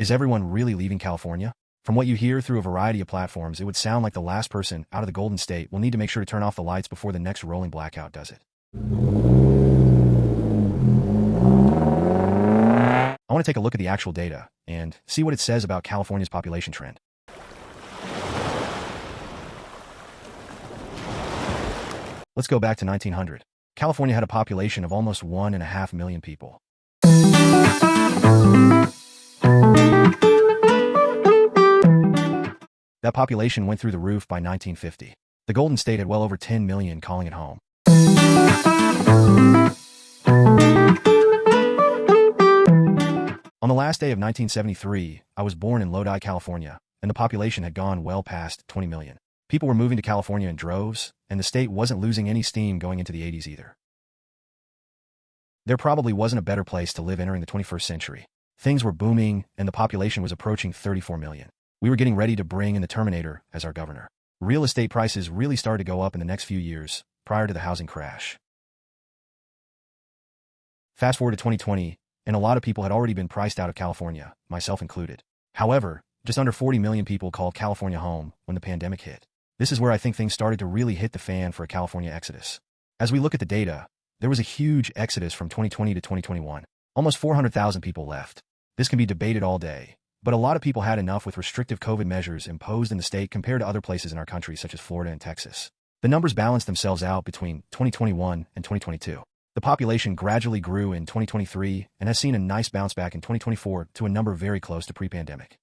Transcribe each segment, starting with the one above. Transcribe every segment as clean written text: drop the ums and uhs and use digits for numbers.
Is everyone really leaving California? From what you hear through a variety of platforms, it would sound like the last person out of the Golden State will need to make sure to turn off the lights before the next rolling blackout does it. I want to take a look at the actual data and see what it says about California's population trend. Let's go back to 1900. California had a population of almost 1.5 million people. That population went through the roof by 1950. The Golden State had well over 10 million calling it home. On the last day of 1973, I was born in Lodi, California, and the population had gone well past 20 million. People were moving to California in droves, and the state wasn't losing any steam going into the 80s either. There probably wasn't a better place to live entering the 21st century. Things were booming, and the population was approaching 34 million. We were getting ready to bring in the Terminator as our governor. Real estate prices really started to go up in the next few years, prior to the housing crash. Fast forward to 2020, and a lot of people had already been priced out of California, myself included. However, just under 40 million people called California home when the pandemic hit. This is where I think things started to really hit the fan for a California exodus. As we look at the data, there was a huge exodus from 2020 to 2021. Almost 400,000 people left. This can be debated all day, but a lot of people had enough with restrictive COVID measures imposed in the state compared to other places in our country such as Florida and Texas. The numbers balanced themselves out between 2021 and 2022. The population gradually grew in 2023 and has seen a nice bounce back in 2024 to a number very close to pre-pandemic.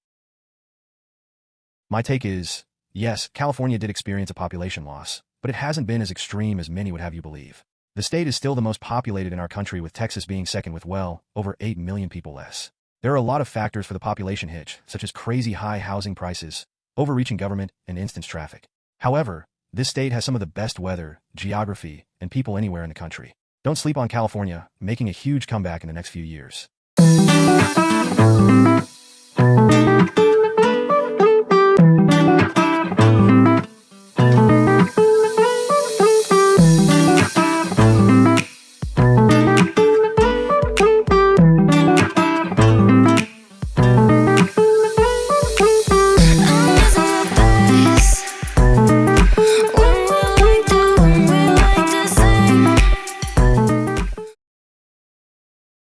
My take is, yes, California did experience a population loss, but it hasn't been as extreme as many would have you believe. The state is still the most populated in our country, with Texas being second with well over 8 million people less. There are a lot of factors for the population hitch, such as crazy high housing prices, overreaching government, and instance traffic. However, this state has some of the best weather, geography, and people anywhere in the country. Don't sleep on California, making a huge comeback in the next few years.